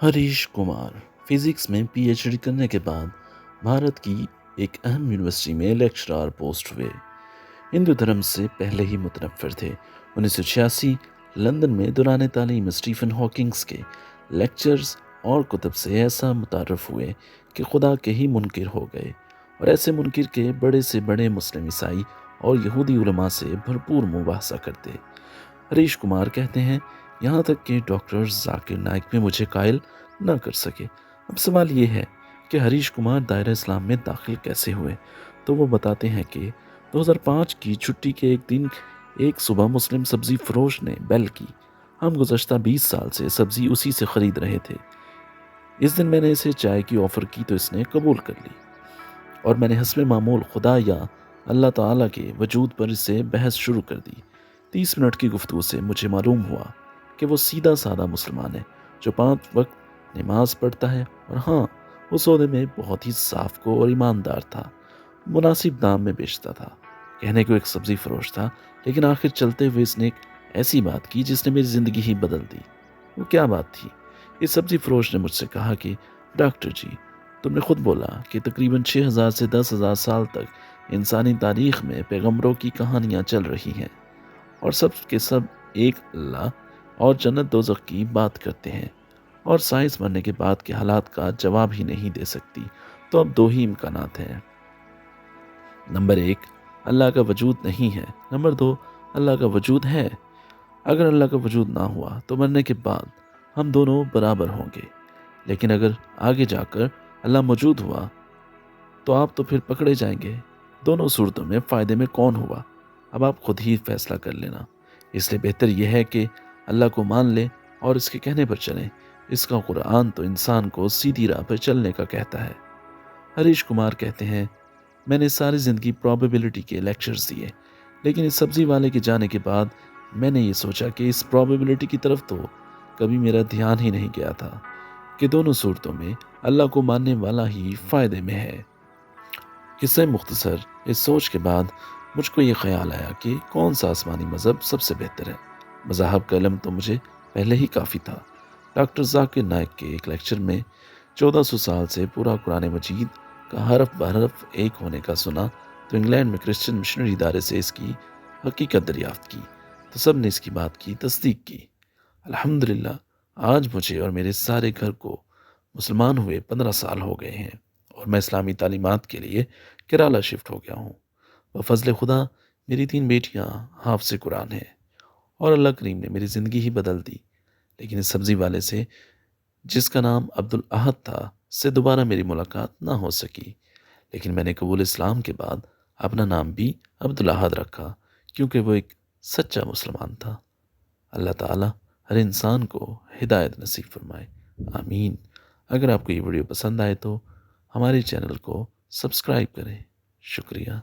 Harish Kumar physics में PhD करने के बाद भारत की एक अहम यूनिवर्सिटी में लेक्चरर पोस्ट हुए। हिंदू धर्म से पहले ही मुतनफ़िर थे। 1986 लंदन में दौरान तालीम स्टीफन हॉकिंग्स के लेक्चर्स और कुतब से ऐसा मुतारफ़ हुए कि खुदा के ही मुनकिर हो गए, और ऐसे मुनकिर के बड़े से बड़े मुस्लिम, ईसाई और यहूदी उलमा से भरपूर मुबाहसा करते। हरीश कुमार कहते हैं, यहाँ तक कि डॉक्टर जाकिर नाइक भी मुझे कायल न कर सके। अब सवाल ये है कि हरीश कुमार दायरा इस्लाम में दाखिल कैसे हुए। तो वो बताते हैं कि 2005 की छुट्टी के एक दिन एक सुबह मुस्लिम सब्ज़ी फरोश ने बेल की। हम गुज़श्ता 20 साल से सब्ज़ी उसी से ख़रीद रहे थे। इस दिन मैंने इसे चाय की ऑफ़र की तो इसने कबूल कर ली, और मैंने हस्बे मामूल खुदा या अल्लाह ताला के वजूद पर इससे बहस शुरू कर दी। 30 मिनट की गुफ्तगू से मुझे मालूम हुआ कि वो सीधा साधा मुसलमान है जो 5 वक्त नमाज पढ़ता है, और हाँ, वो सौदे में बहुत ही साफ को और ईमानदार था। मुनासिब दाम में बेचता था। कहने को एक सब्ज़ी फरोश था, लेकिन आखिर चलते हुए इसने एक ऐसी बात की जिसने मेरी ज़िंदगी ही बदल दी। वो क्या बात थी? इस सब्ज़ी फरोश ने मुझसे कहा कि डॉक्टर जी, तुमने खुद बोला कि तकरीबन 6000 से 10,000 साल तक इंसानी तारीख में पैगंबरों की कहानियाँ चल रही हैं, और सब के सब एक अल्लाह और जन्नत दोज़ख की बात करते हैं, और साइंस मरने के बाद के हालात का जवाब ही नहीं दे सकती। तो अब 2 ही इम्कानात हैं। नंबर 1, अल्लाह का वजूद नहीं है। नंबर 2, अल्लाह का वजूद है। अगर अल्लाह का वजूद ना हुआ तो मरने के बाद हम दोनों बराबर होंगे, लेकिन अगर आगे जाकर अल्लाह मौजूद हुआ तो आप तो फिर पकड़े जाएंगे। दोनों सूरतों में फ़ायदे में कौन हुआ, अब आप खुद ही फैसला कर लेना। इसलिए बेहतर यह है कि अल्लाह को मान लें और इसके कहने पर चलें। इसका कुरान तो इंसान को सीधी राह पर चलने का कहता है। हरीश कुमार कहते हैं, मैंने सारी ज़िंदगी प्रोबेबिलिटी के लेक्चर्स दिए, लेकिन इस सब्ज़ी वाले के जाने के बाद मैंने ये सोचा कि इस प्रोबेबिलिटी की तरफ तो कभी मेरा ध्यान ही नहीं गया था कि दोनों सूरतों में अल्लाह को मानने वाला ही फ़ायदे में है। किस्से मुख्तसर इस सोच के बाद मुझको ये ख्याल आया कि कौन सा आसमानी मज़हब सबसे बेहतर है। मज़हब का इल्म तो मुझे पहले ही काफ़ी था। डॉक्टर जाकिर नाइक के एक लेक्चर में 1400 साल से पूरा कुरान मजीद का हरफ बहरफ एक होने का सुना, तो इंग्लैंड में क्रिश्चियन मिशनरी इदारे से इसकी हकीकत दरियाफ्त की, तो सब ने इसकी बात की तस्दीक की। अल्हम्दुलिल्लाह आज मुझे और मेरे सारे घर को मुसलमान हुए 15 साल हो गए हैं, और मैं इस्लामी तालीमात के लिए केरला शिफ्ट हो गया हूँ। बफज़ल खुदा मेरी 3 बेटियाँ हाफ़िज़ कुरान हैं, और अल्लाह करीम ने मेरी ज़िंदगी ही बदल दी। लेकिन इस सब्ज़ी वाले से, जिसका नाम अब्दुल अहद था, से दोबारा मेरी मुलाकात ना हो सकी। लेकिन मैंने कबूल इस्लाम के बाद अपना नाम भी अब्दुल अहद रखा, क्योंकि वो एक सच्चा मुसलमान था। अल्लाह ताला हर इंसान को हिदायत नसीब फरमाए, आमीन। अगर आपको ये वीडियो पसंद आए तो हमारे चैनल को सब्सक्राइब करें। शुक्रिया।